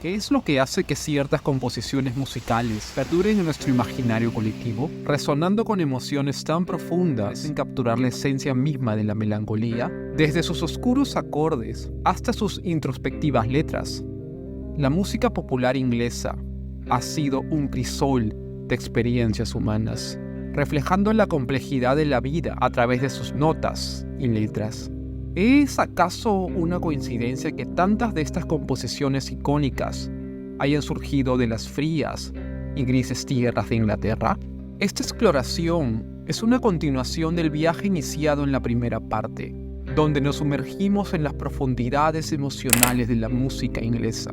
¿Qué es lo que hace que ciertas composiciones musicales perduren en nuestro imaginario colectivo, resonando con emociones tan profundas sin capturar la esencia misma de la melancolía? Desde sus oscuros acordes hasta sus introspectivas letras, la música popular inglesa ha sido un crisol de experiencias humanas, reflejando la complejidad de la vida a través de sus notas y letras. ¿Es acaso una coincidencia que tantas de estas composiciones icónicas hayan surgido de las frías y grises tierras de Inglaterra? Esta exploración es una continuación del viaje iniciado en la primera parte, donde nos sumergimos en las profundidades emocionales de la música inglesa.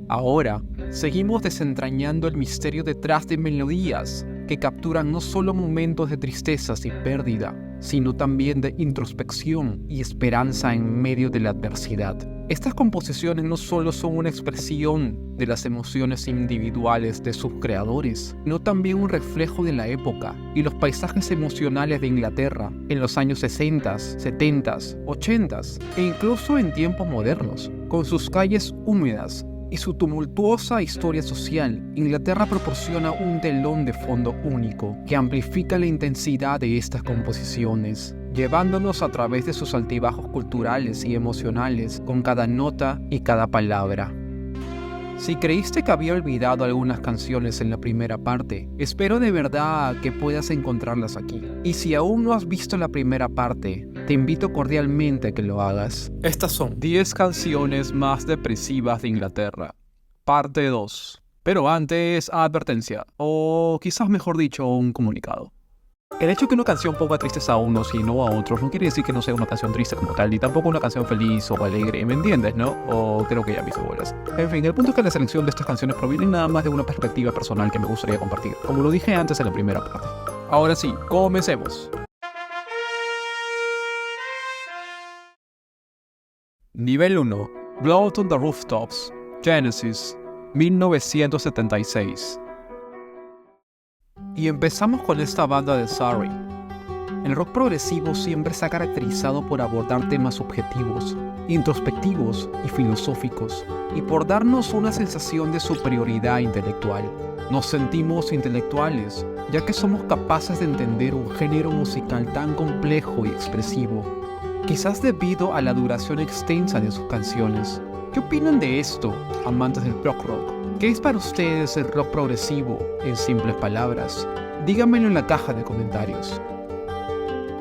Ahora, seguimos desentrañando el misterio detrás de melodías que capturan no solo momentos de tristezas y pérdida, sino también de introspección y esperanza en medio de la adversidad. Estas composiciones no solo son una expresión de las emociones individuales de sus creadores, sino también un reflejo de la época y los paisajes emocionales de Inglaterra en los años 60, 70, 80 e incluso en tiempos modernos, con sus calles húmedas y su tumultuosa historia social. Inglaterra proporciona un telón de fondo único que amplifica la intensidad de estas composiciones, llevándonos a través de sus altibajos culturales y emocionales con cada nota y cada palabra. Si creíste que había olvidado algunas canciones en la primera parte, espero de verdad que puedas encontrarlas aquí. Y si aún no has visto la primera parte, te invito cordialmente a que lo hagas. Estas son 10 canciones más depresivas de Inglaterra, parte 2. Pero antes, advertencia, o quizás mejor dicho, un comunicado. El hecho de que una canción ponga tristes a unos y no a otros no quiere decir que no sea una canción triste como tal, ni tampoco una canción feliz o alegre, ¿me entiendes, no? O creo que ya me hizo bolas. En fin, el punto es que la selección de estas canciones proviene nada más de una perspectiva personal que me gustaría compartir, como lo dije antes en la primera parte. Ahora sí, comencemos. Nivel 1. Blood on the Rooftops, Genesis, 1976. Y empezamos con esta banda de Surrey. El rock progresivo siempre se ha caracterizado por abordar temas subjetivos, introspectivos y filosóficos, y por darnos una sensación de superioridad intelectual. Nos sentimos intelectuales, ya que somos capaces de entender un género musical tan complejo y expresivo, quizás debido a la duración extensa de sus canciones. ¿Qué opinan de esto, amantes del prog rock? ¿Qué es para ustedes el rock progresivo, en simples palabras? Díganmelo en la caja de comentarios.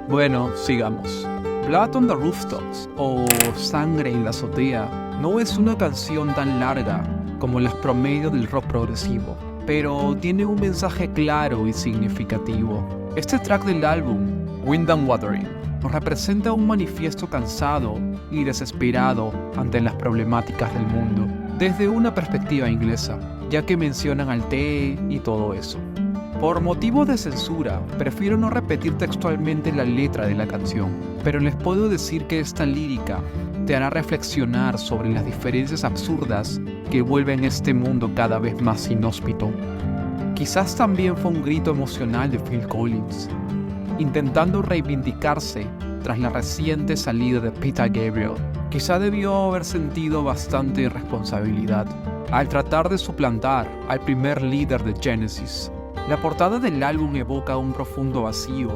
Bueno, sigamos. Blood on the Rooftops, o Sangre en la azotea, no es una canción tan larga como las promedio del rock progresivo, pero tiene un mensaje claro y significativo. Este track del álbum, Wind and Watering, nos representa un manifiesto cansado y desesperado ante las problemáticas del mundo, desde una perspectiva inglesa, ya que mencionan al té y todo eso. Por motivos de censura, prefiero no repetir textualmente la letra de la canción, pero les puedo decir que esta lírica te hará reflexionar sobre las diferencias absurdas que vuelven este mundo cada vez más inhóspito. Quizás también fue un grito emocional de Phil Collins, intentando reivindicarse tras la reciente salida de Peter Gabriel. Quizá debió haber sentido bastante irresponsabilidad al tratar de suplantar al primer líder de Genesis. La portada del álbum evoca un profundo vacío,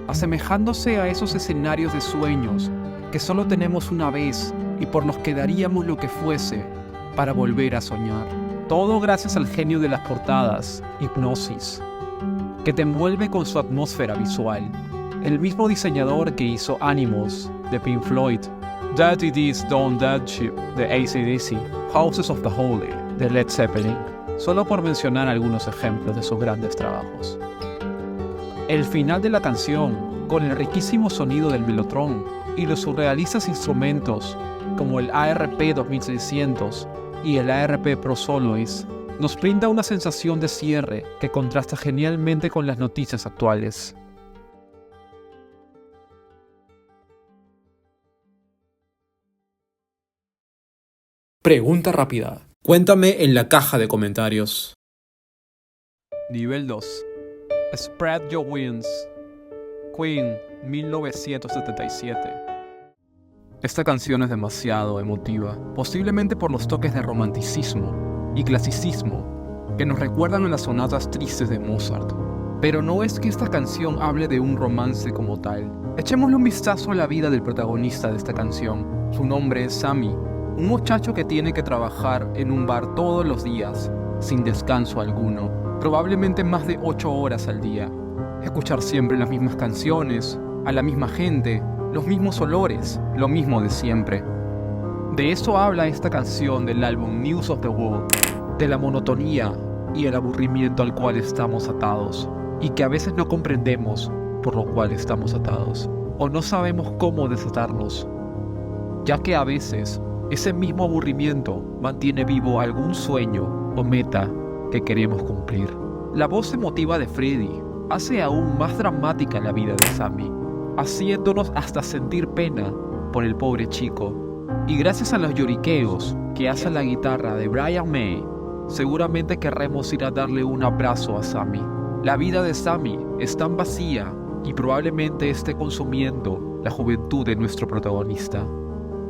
asemejándose a esos escenarios de sueños que solo tenemos una vez y por los que daríamos lo que fuese para volver a soñar. Todo gracias al genio de las portadas, Hipgnosis, que te envuelve con su atmósfera visual. El mismo diseñador que hizo Animals de Pink Floyd, That It Is Don't That Ship de AC/DC, Houses of the Holy de Led Zeppelin, solo por mencionar algunos ejemplos de sus grandes trabajos. El final de la canción, con el riquísimo sonido del Mellotron y los surrealistas instrumentos como el ARP 2600 y el ARP Pro Soloist, nos brinda una sensación de cierre que contrasta genialmente con las noticias actuales. Pregunta rápida. Cuéntame en la caja de comentarios. Nivel 2. Spread Your Wings, Queen, 1977. Esta canción es demasiado emotiva, posiblemente por los toques de romanticismo y clasicismo que nos recuerdan a las sonatas tristes de Mozart. Pero no es que esta canción hable de un romance como tal. Echémosle un vistazo a la vida del protagonista de esta canción. Su nombre es Sammy, un muchacho que tiene que trabajar en un bar todos los días, sin descanso alguno, probablemente más de 8 horas al día. Escuchar siempre las mismas canciones, a la misma gente, los mismos olores, lo mismo de siempre. De eso habla esta canción del álbum News of the World, de la monotonía y el aburrimiento al cual estamos atados, y que a veces no comprendemos por lo cual estamos atados, o no sabemos cómo desatarnos, ya que a veces ese mismo aburrimiento mantiene vivo algún sueño o meta que queremos cumplir. La voz emotiva de Freddie hace aún más dramática la vida de Sammy, haciéndonos hasta sentir pena por el pobre chico. Y gracias a los lloriqueos que hace la guitarra de Brian May, seguramente querremos ir a darle un abrazo a Sammy. La vida de Sammy es tan vacía y probablemente esté consumiendo la juventud de nuestro protagonista.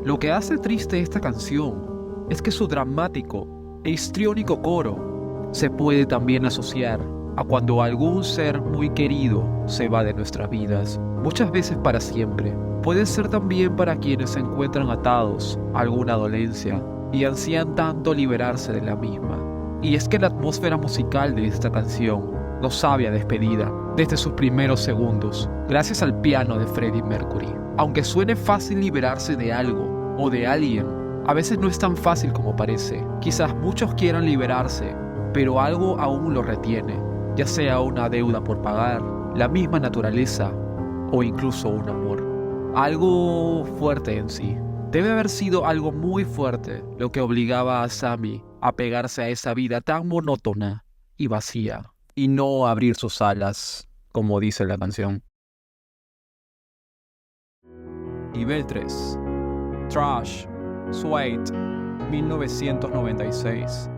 Lo que hace triste esta canción es que su dramático e histriónico coro se puede también asociar a cuando algún ser muy querido se va de nuestras vidas, muchas veces para siempre. Puede ser también para quienes se encuentran atados a alguna dolencia y ansían tanto liberarse de la misma. Y es que la atmósfera musical de esta canción nos sabe a despedida desde sus primeros segundos, gracias al piano de Freddie Mercury. Aunque suene fácil liberarse de algo o de alguien, a veces no es tan fácil como parece. Quizás muchos quieran liberarse, pero algo aún lo retiene, ya sea una deuda por pagar, la misma naturaleza o incluso un amor. Algo fuerte en sí. Debe haber sido algo muy fuerte lo que obligaba a Sammy a pegarse a esa vida tan monótona y vacía, y no abrir sus alas, como dice la canción. Nivel 3. Trash, Suede, 1996.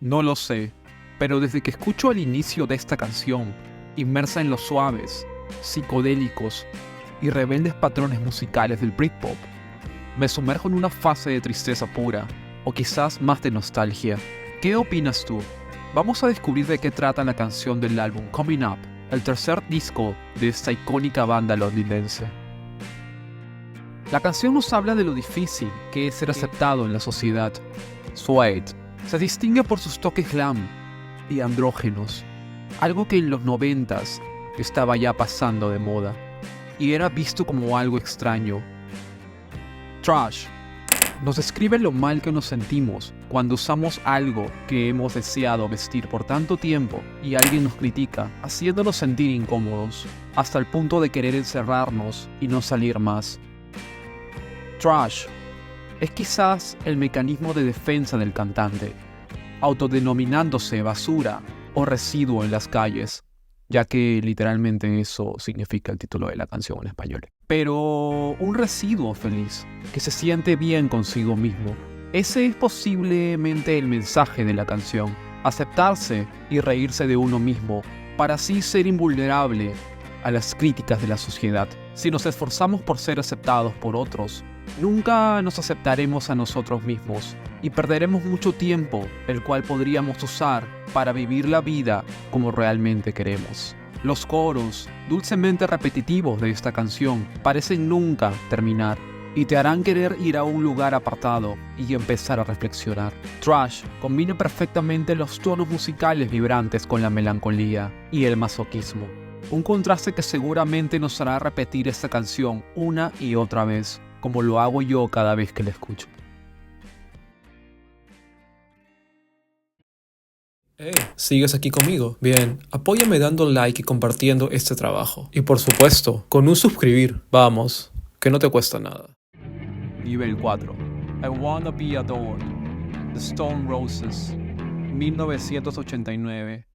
No lo sé, pero desde que escucho el inicio de esta canción, inmersa en los suaves, psicodélicos y rebeldes patrones musicales del Britpop, me sumerjo en una fase de tristeza pura, o quizás más de nostalgia. ¿Qué opinas tú? Vamos a descubrir de qué trata la canción del álbum Coming Up, el tercer disco de esta icónica banda londinense. La canción nos habla de lo difícil que es ser aceptado en la sociedad. Suede se distingue por sus toques glam y andrógenos, algo que en los 90s estaba ya pasando de moda y era visto como algo extraño. Trash nos describe lo mal que nos sentimos cuando usamos algo que hemos deseado vestir por tanto tiempo y alguien nos critica, haciéndonos sentir incómodos, hasta el punto de querer encerrarnos y no salir más. Trash es quizás el mecanismo de defensa del cantante, autodenominándose basura o residuo en las calles, ya que literalmente eso significa el título de la canción en español. Pero un residuo feliz, que se siente bien consigo mismo. Ese es posiblemente el mensaje de la canción, aceptarse y reírse de uno mismo, para así ser invulnerable a las críticas de la sociedad. Si nos esforzamos por ser aceptados por otros, nunca nos aceptaremos a nosotros mismos y perderemos mucho tiempo, el cual podríamos usar para vivir la vida como realmente queremos. Los coros, dulcemente repetitivos de esta canción, parecen nunca terminar y te harán querer ir a un lugar apartado y empezar a reflexionar. Trash combina perfectamente los tonos musicales vibrantes con la melancolía y el masoquismo. Un contraste que seguramente nos hará repetir esta canción una y otra vez, como lo hago yo cada vez que la escucho. ¿Sigues aquí conmigo? Bien, apóyame dando like y compartiendo este trabajo. Y por supuesto, con un suscribir. Vamos, que no te cuesta nada. Nivel 4. I Wanna Be Adored, The Stone Roses, 1989.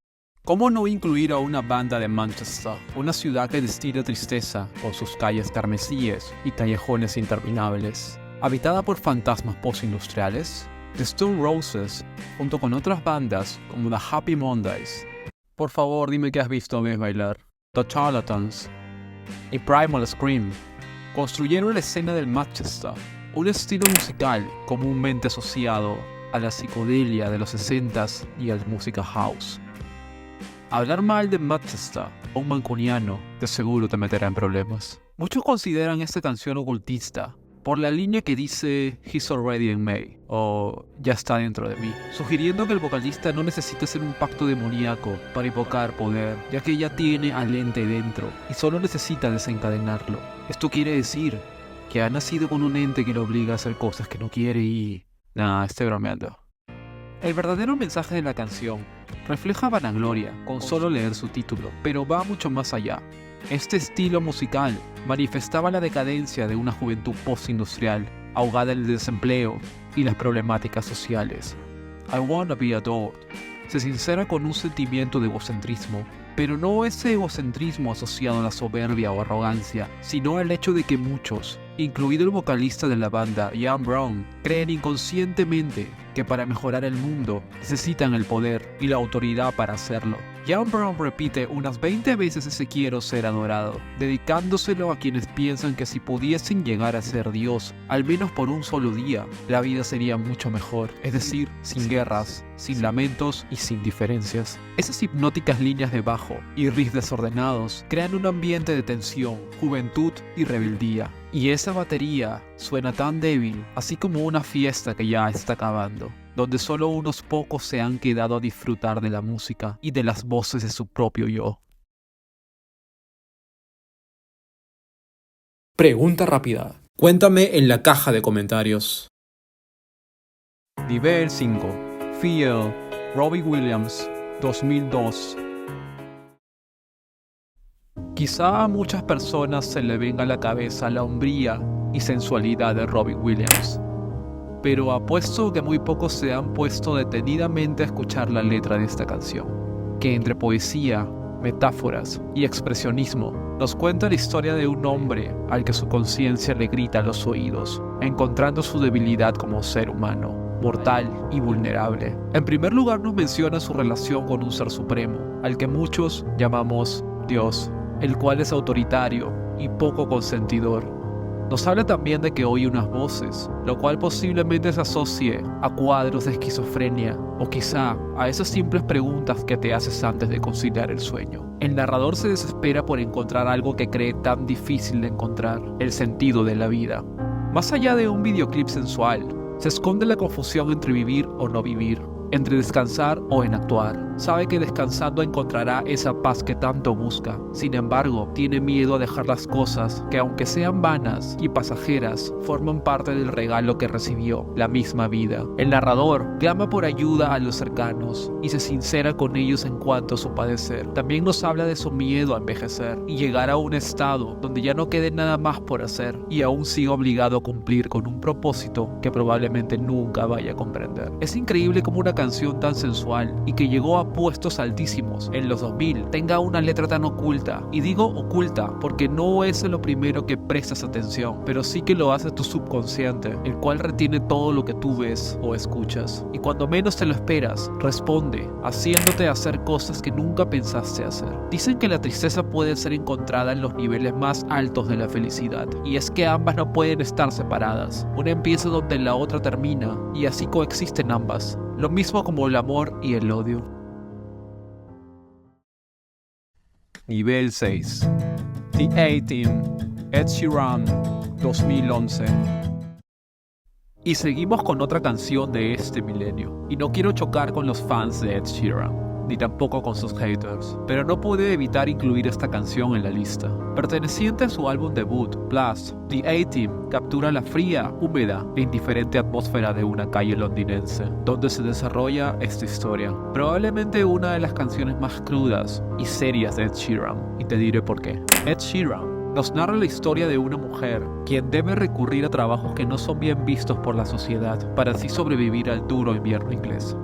¿Cómo no incluir a una banda de Manchester, una ciudad que destila tristeza por sus calles carmesíes y callejones interminables, habitada por fantasmas postindustriales? The Stone Roses, junto con otras bandas como The Happy Mondays. Por favor, dime que has visto a Beth bailar. The Charlatans y Primal Scream. construyeron la escena del Manchester, un estilo musical comúnmente asociado a la psicodelia de los 60s y a la música house. Hablar mal de Manchester o un mancuniano de seguro te meterá en problemas. Muchos consideran esta canción ocultista por la línea que dice "He's already in me" o "ya está dentro de mí", sugiriendo que el vocalista no necesita hacer un pacto demoníaco para invocar poder, ya que ya tiene al ente dentro y solo necesita desencadenarlo. Esto quiere decir que ha nacido con un ente que lo obliga a hacer cosas que no quiere y... Nah, estoy bromeando. El verdadero mensaje de la canción refleja vanagloria con solo leer su título, pero va mucho más allá. Este estilo musical manifestaba la decadencia de una juventud postindustrial, ahogada en el desempleo y las problemáticas sociales. I Wanna Be Adored se sincera con un sentimiento de egocentrismo, pero no ese egocentrismo asociado a la soberbia o arrogancia, sino al hecho de que muchos, incluido el vocalista de la banda, Ian Brown, creen inconscientemente que para mejorar el mundo necesitan el poder y la autoridad para hacerlo. Ian Brown repite unas 20 veces ese "quiero ser adorado", dedicándoselo a quienes piensan que si pudiesen llegar a ser Dios, al menos por un solo día, la vida sería mucho mejor, es decir, sin guerras, sin lamentos y sin diferencias. Esas hipnóticas líneas de bajo y riffs desordenados crean un ambiente de tensión, juventud y rebeldía. Y esa batería suena tan débil, así como una fiesta que ya está acabando, donde solo unos pocos se han quedado a disfrutar de la música y de las voces de su propio yo. Pregunta rápida. Cuéntame en la caja de comentarios. Nivel 5. Feel, Robbie Williams, 2002. Quizá a muchas personas se le venga a la cabeza la hombría y sensualidad de Robbie Williams, pero apuesto que muy pocos se han puesto detenidamente a escuchar la letra de esta canción, que entre poesía, metáforas y expresionismo nos cuenta la historia de un hombre al que su conciencia le grita a los oídos, encontrando su debilidad como ser humano, mortal y vulnerable. En primer lugar nos menciona su relación con un ser supremo, al que muchos llamamos Dios, el cual es autoritario y poco consentidor. Nos habla también de que oye unas voces, lo cual posiblemente se asocie a cuadros de esquizofrenia o quizá a esas simples preguntas que te haces antes de conciliar el sueño. El narrador se desespera por encontrar algo que cree tan difícil de encontrar, el sentido de la vida. Más allá de un videoclip sensual, se esconde la confusión entre vivir o no vivir, entre descansar o en actuar. Sabe que descansando encontrará esa paz que tanto busca. Sin embargo, tiene miedo a dejar las cosas que, aunque sean vanas y pasajeras, forman parte del regalo que recibió, la misma vida. El narrador clama por ayuda a los cercanos y se sincera con ellos en cuanto a su padecer. También nos habla de su miedo a envejecer y llegar a un estado donde ya no quede nada más por hacer y aún siga obligado a cumplir con un propósito que probablemente nunca vaya a comprender. Es increíble cómo una canción tan sensual y que llegó a puestos altísimos en los 2000 tenga una letra tan oculta, y digo oculta porque no es lo primero que prestas atención, pero sí que lo hace tu subconsciente, el cual retiene todo lo que tú ves o escuchas, y cuando menos te lo esperas, responde, haciéndote hacer cosas que nunca pensaste hacer. Dicen que la tristeza puede ser encontrada en los niveles más altos de la felicidad, y es que ambas no pueden estar separadas. Una empieza donde la otra termina, y así coexisten ambas, lo mismo como el amor y el odio. Nivel 6. The A-Team, Ed Sheeran, 2011. Y seguimos con otra canción de este milenio, y no quiero chocar con los fans de Ed Sheeran, ni tampoco con sus haters, pero no pude evitar incluir esta canción en la lista. Perteneciente a su álbum debut, Blast, The A-Team captura la fría, húmeda e indiferente atmósfera de una calle londinense, donde se desarrolla esta historia. Probablemente una de las canciones más crudas y serias de Ed Sheeran, y te diré por qué. Ed Sheeran nos narra la historia de una mujer quien debe recurrir a trabajos que no son bien vistos por la sociedad para así sobrevivir al duro invierno inglés.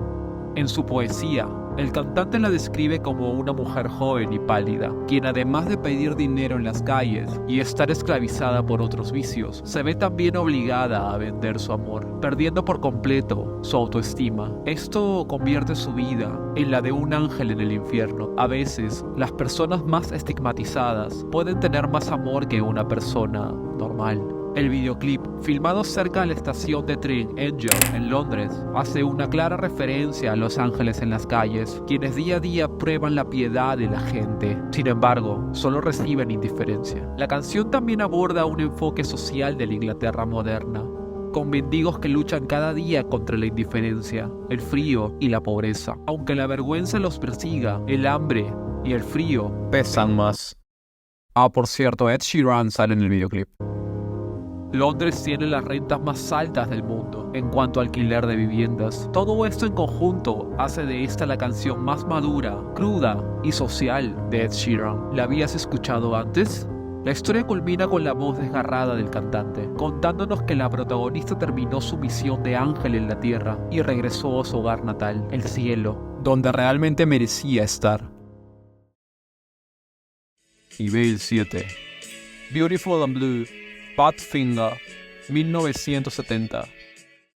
En su poesía, el cantante la describe como una mujer joven y pálida, quien además de pedir dinero en las calles y estar esclavizada por otros vicios, se ve también obligada a vender su amor, perdiendo por completo su autoestima. Esto convierte su vida en la de un ángel en el infierno. A veces, las personas más estigmatizadas pueden tener más amor que una persona normal. El videoclip, filmado cerca de la estación de tren Angel en Londres, hace una clara referencia a los ángeles en las calles, quienes día a día prueban la piedad de la gente. Sin embargo, solo reciben indiferencia. La canción también aborda un enfoque social de la Inglaterra moderna, con mendigos que luchan cada día contra la indiferencia, el frío y la pobreza. Aunque la vergüenza los persiga, el hambre y el frío pesan más. Por cierto, Ed Sheeran sale en el videoclip. Londres tiene las rentas más altas del mundo en cuanto a alquiler de viviendas. Todo esto en conjunto hace de esta la canción más madura, cruda y social de Ed Sheeran. ¿La habías escuchado antes? La historia culmina con la voz desgarrada del cantante, contándonos que la protagonista terminó su misión de ángel en la tierra y regresó a su hogar natal, el cielo, donde realmente merecía estar. Nivel 7. Beautiful and Blue, Badfinger, 1970.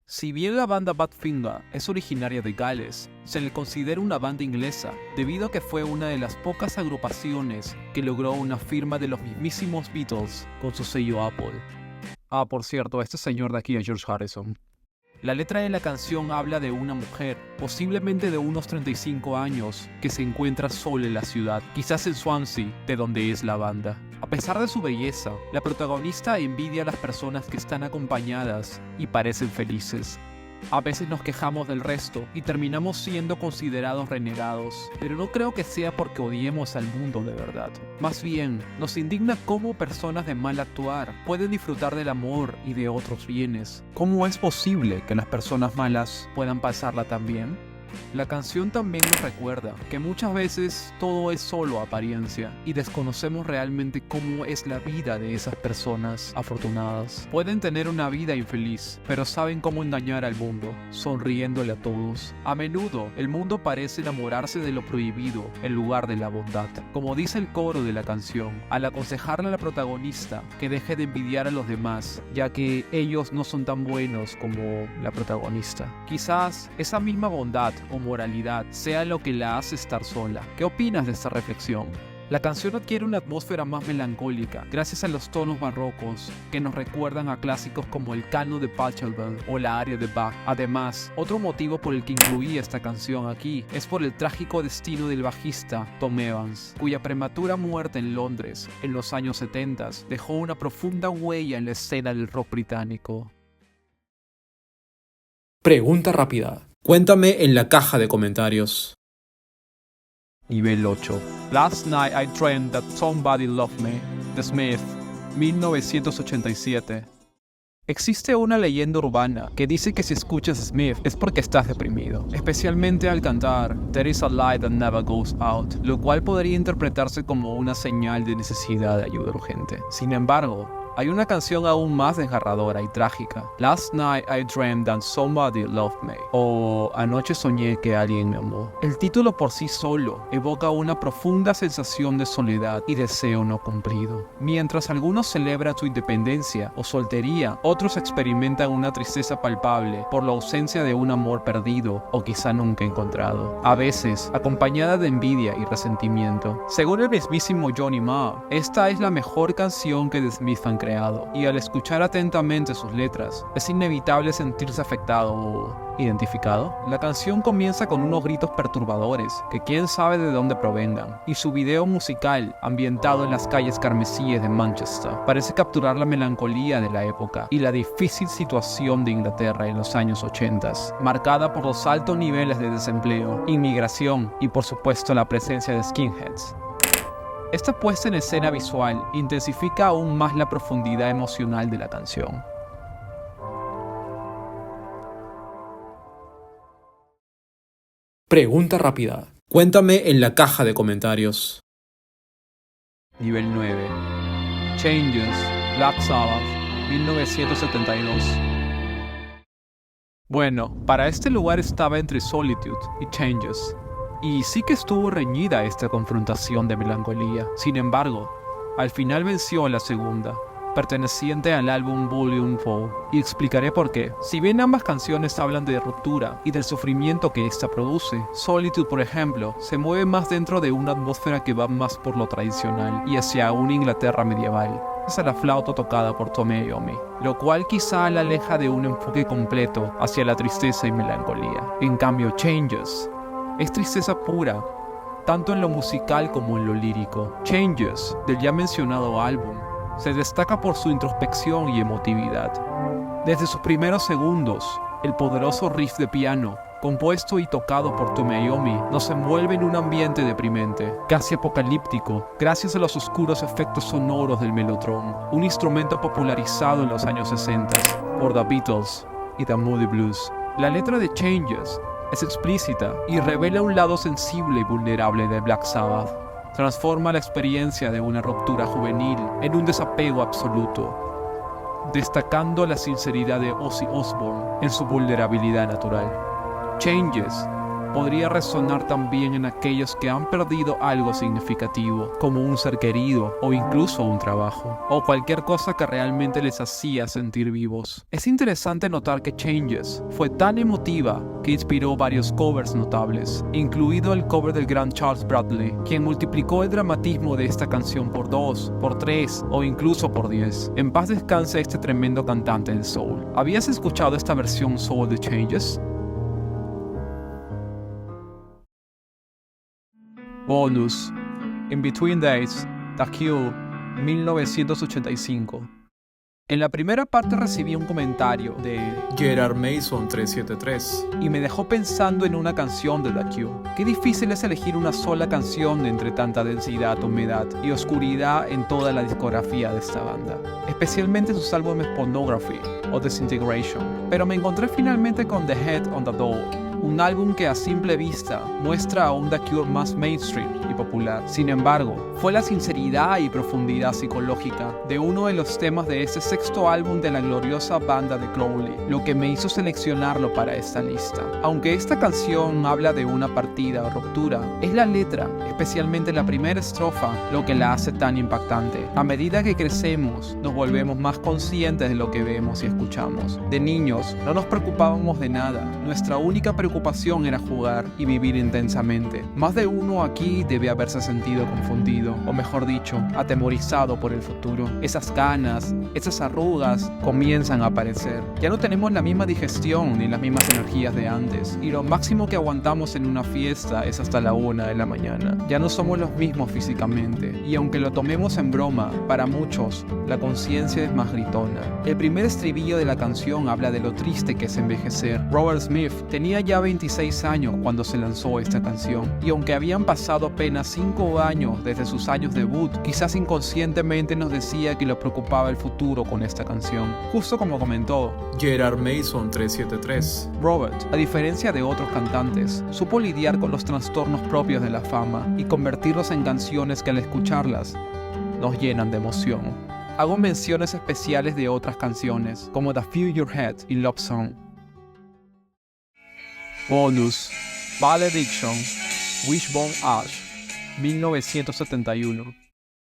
Si bien la banda Badfinger es originaria de Gales, se le considera una banda inglesa debido a que fue una de las pocas agrupaciones que logró una firma de los mismísimos Beatles con su sello Apple. Por cierto, este señor de aquí es George Harrison. La letra de la canción habla de una mujer, posiblemente de unos 35 años, que se encuentra sola en la ciudad, quizás en Swansea, de donde es la banda. A pesar de su belleza, la protagonista envidia a las personas que están acompañadas y parecen felices. A veces nos quejamos del resto y terminamos siendo considerados renegados, pero no creo que sea porque odiemos al mundo de verdad. Más bien, nos indigna cómo personas de mal actuar pueden disfrutar del amor y de otros bienes. ¿Cómo es posible que las personas malas puedan pasarla tan bien? La canción también nos recuerda que muchas veces todo es solo apariencia y desconocemos realmente cómo es la vida de esas personas afortunadas. Pueden tener una vida infeliz, pero saben cómo engañar al mundo, sonriéndole a todos. A menudo, el mundo parece enamorarse de lo prohibido en lugar de la bondad. Como dice el coro de la canción, al aconsejarle a la protagonista que deje de envidiar a los demás, ya que ellos no son tan buenos como la protagonista. Quizás esa misma bondad o moralidad sea lo que la hace estar sola. ¿Qué opinas de esta reflexión? La canción adquiere una atmósfera más melancólica gracias a los tonos barrocos que nos recuerdan a clásicos como el canon de Pachelbel o la aria de Bach. Además, otro motivo por el que incluí esta canción aquí es por el trágico destino del bajista Tom Evans, cuya prematura muerte en Londres en los años 70 dejó una profunda huella en la escena del rock británico. Pregunta rápida. Cuéntame en la caja de comentarios. Nivel 8. Last Night I Dreamed That Somebody Loved Me, The Smiths, 1987. Existe una leyenda urbana que dice que si escuchas Smith es porque estás deprimido, especialmente al cantar There is a light that never goes out, lo cual podría interpretarse como una señal de necesidad de ayuda urgente. Sin embargo, hay una canción aún más desgarradora y trágica, Last Night I Dreamed That Somebody Loved Me, o Anoche soñé que alguien me amó. El título por sí solo evoca una profunda sensación de soledad y deseo no cumplido. Mientras algunos celebran su independencia o soltería, otros experimentan una tristeza palpable por la ausencia de un amor perdido o quizá nunca encontrado, a veces acompañada de envidia y resentimiento. Según el mismísimo Johnny Marr, esta es la mejor canción que The Smiths han creado, y al escuchar atentamente sus letras, es inevitable sentirse afectado o identificado. La canción comienza con unos gritos perturbadores que quién sabe de dónde provengan, y su video musical, ambientado en las calles carmesíes de Manchester, parece capturar la melancolía de la época y la difícil situación de Inglaterra en los años 80, marcada por los altos niveles de desempleo, inmigración y por supuesto la presencia de skinheads. Esta puesta en escena visual intensifica aún más la profundidad emocional de la canción. Pregunta rápida. Cuéntame en la caja de comentarios. Nivel 9. Changes, Black Sabbath, 1972. Bueno, para este lugar estaba entre Solitude y Changes, y sí que estuvo reñida esta confrontación de melancolía. Sin embargo, al final venció la segunda, perteneciente al álbum Volume 4, y explicaré por qué. Si bien ambas canciones hablan de ruptura y del sufrimiento que esta produce, Solitude, por ejemplo, se mueve más dentro de una atmósfera que va más por lo tradicional y hacia una Inglaterra medieval. Es la flauta tocada por Tome Iommi, lo cual quizá la aleja de un enfoque completo hacia la tristeza y melancolía. En cambio, Changes es tristeza pura, tanto en lo musical como en lo lírico. Changes, del ya mencionado álbum, se destaca por su introspección y emotividad. Desde sus primeros segundos, el poderoso riff de piano, compuesto y tocado por Tome Iommi, nos envuelve en un ambiente deprimente, casi apocalíptico, gracias a los oscuros efectos sonoros del mellotron, un instrumento popularizado en los años 60 por The Beatles y The Moody Blues. La letra de Changes es explícita y revela un lado sensible y vulnerable de Black Sabbath. Transforma la experiencia de una ruptura juvenil en un desapego absoluto, destacando la sinceridad de Ozzy Osbourne en su vulnerabilidad natural. Changes podría resonar también en aquellos que han perdido algo significativo, como un ser querido o incluso un trabajo, o cualquier cosa que realmente les hacía sentir vivos. Es interesante notar que Changes fue tan emotiva que inspiró varios covers notables, incluido el cover del gran Charles Bradley, quien multiplicó el dramatismo de esta canción por 2, por 3 o incluso por 10. En paz descanse este tremendo cantante del soul. ¿Habías escuchado esta versión soul de Changes? Bonus: In Between Days, The Cure, 1985. En la primera parte recibí un comentario de Gerard Mason 373 y me dejó pensando en una canción de The Cure. Qué difícil es elegir una sola canción de entre tanta densidad, humedad y oscuridad en toda la discografía de esta banda, especialmente sus álbumes Pornography o Disintegration. Pero me encontré finalmente con The Head on the Door, un álbum que a simple vista muestra a un The Cure más mainstream y popular. Sin embargo, fue la sinceridad y profundidad psicológica de uno de los temas de este sexto álbum de la gloriosa banda de Crowley lo que me hizo seleccionarlo para esta lista. Aunque esta canción habla de una partida o ruptura, es la letra, especialmente la primera estrofa, lo que la hace tan impactante. A medida que crecemos, nos volvemos más conscientes de lo que vemos y escuchamos. De niños, no nos preocupábamos de nada. Nuestra única preocupación era jugar y vivir intensamente. Más de uno aquí debe haberse sentido confundido, o mejor dicho, atemorizado por el futuro. Esas canas, esas arrugas comienzan a aparecer. Ya no tenemos la misma digestión ni las mismas energías de antes, y lo máximo que aguantamos en una fiesta es hasta la 1 de la mañana. Ya no somos los mismos físicamente, y aunque lo tomemos en broma, para muchos, la conciencia es más gritona. El primer estribillo de la canción habla de lo triste que es envejecer. Robert Smith tenía ya 26 años cuando se lanzó esta canción, y aunque habían pasado apenas 5 años desde sus años debut, quizás inconscientemente nos decía que lo preocupaba el futuro con esta canción. Justo como comentó Gerard Mason 373. Robert, a diferencia de otros cantantes, supo lidiar con los trastornos propios de la fama y convertirlos en canciones que al escucharlas nos llenan de emoción. Hago menciones especiales de otras canciones, como The Figurehead y Love Song. Bonus: Valediction, Wishbone Ash, 1971.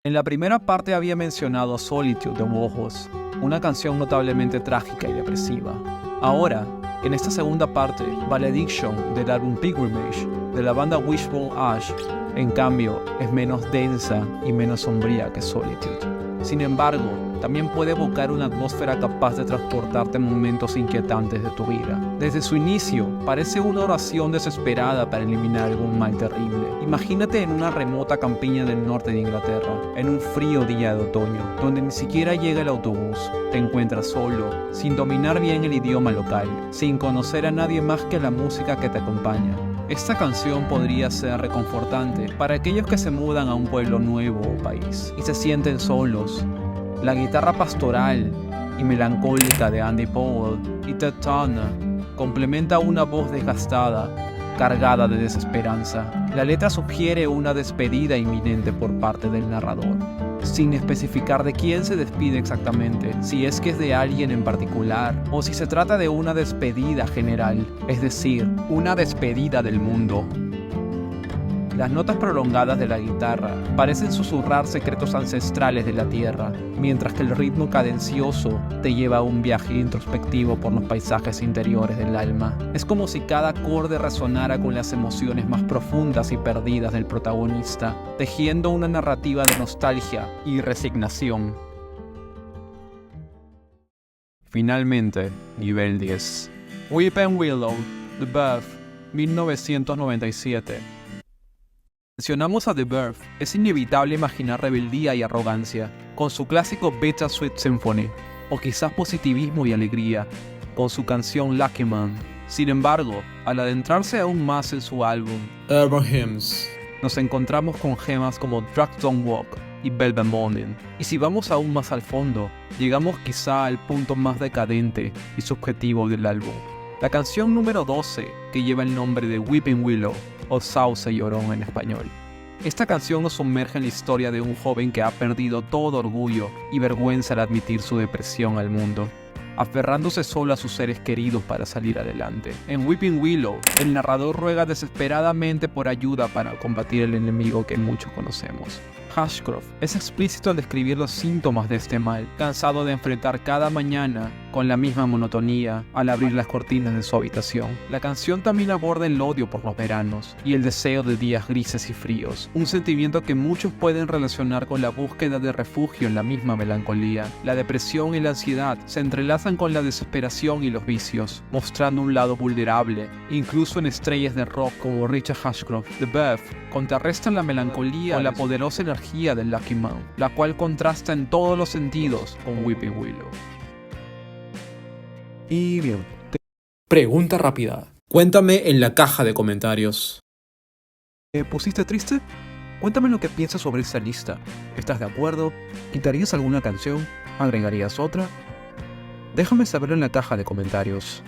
En la primera parte había mencionado Solitude de Warhorse, una canción notablemente trágica y depresiva. Ahora, en esta segunda parte, Valediction del álbum Pilgrimage de la banda Wishbone Ash, en cambio, es menos densa y menos sombría que Solitude. Sin embargo, también puede evocar una atmósfera capaz de transportarte a momentos inquietantes de tu vida. Desde su inicio, parece una oración desesperada para eliminar algún mal terrible. Imagínate en una remota campiña del norte de Inglaterra, en un frío día de otoño, donde ni siquiera llega el autobús. Te encuentras solo, sin dominar bien el idioma local, sin conocer a nadie más que la música que te acompaña. Esta canción podría ser reconfortante para aquellos que se mudan a un pueblo nuevo o país y se sienten solos. La guitarra pastoral y melancólica de Andy Powell y Ted Turner complementa una voz desgastada cargada de desesperanza. La letra sugiere una despedida inminente por parte del narrador, sin especificar de quién se despide exactamente, si es que es de alguien en particular o si se trata de una despedida general, es decir, una despedida del mundo. Las notas prolongadas de la guitarra parecen susurrar secretos ancestrales de la tierra, mientras que el ritmo cadencioso te lleva a un viaje introspectivo por los paisajes interiores del alma. Es como si cada acorde resonara con las emociones más profundas y perdidas del protagonista, tejiendo una narrativa de nostalgia y resignación. Finalmente, nivel 10. Weeping Willow, The Birth, 1997. Mencionamos a The Birth, es inevitable imaginar rebeldía y arrogancia, con su clásico Bittersweet Symphony, o quizás positivismo y alegría, con su canción Lucky Man. Sin embargo, al adentrarse aún más en su álbum, Urban Hymns, nos encontramos con gemas como Drugs Don't Walk y Velvet Morning. Y si vamos aún más al fondo, llegamos quizá al punto más decadente y subjetivo del álbum. La canción número 12, que lleva el nombre de Weeping Willow, o Sauce Llorón en español. Esta canción nos sumerge en la historia de un joven que ha perdido todo orgullo y vergüenza al admitir su depresión al mundo, aferrándose solo a sus seres queridos para salir adelante. En Weeping Willow, el narrador ruega desesperadamente por ayuda para combatir el enemigo que muchos conocemos. Ashcroft es explícito al describir los síntomas de este mal, cansado de enfrentar cada mañana con la misma monotonía al abrir las cortinas de su habitación. La canción también aborda el odio por los veranos y el deseo de días grises y fríos, un sentimiento que muchos pueden relacionar con la búsqueda de refugio en la misma melancolía. La depresión y la ansiedad se entrelazan con la desesperación y los vicios, mostrando un lado vulnerable, incluso en estrellas de rock como Richard Ashcroft. The Birth contrarresta la melancolía con la poderosa energía del Lucky Man, la cual contrasta en todos los sentidos con Weeping Willow. Y bien, pregunta rápida. Cuéntame en la caja de comentarios. ¿te pusiste triste? Cuéntame lo que piensas sobre esta lista. ¿Estás de acuerdo? ¿Quitarías alguna canción? ¿Agregarías otra? Déjame saberlo en la caja de comentarios.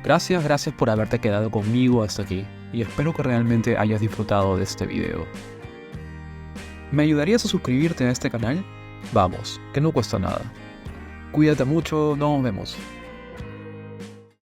Gracias por haberte quedado conmigo hasta aquí, y espero que realmente hayas disfrutado de este video. ¿Me ayudarías a suscribirte a este canal? Vamos, que no cuesta nada. Cuídate mucho, nos vemos.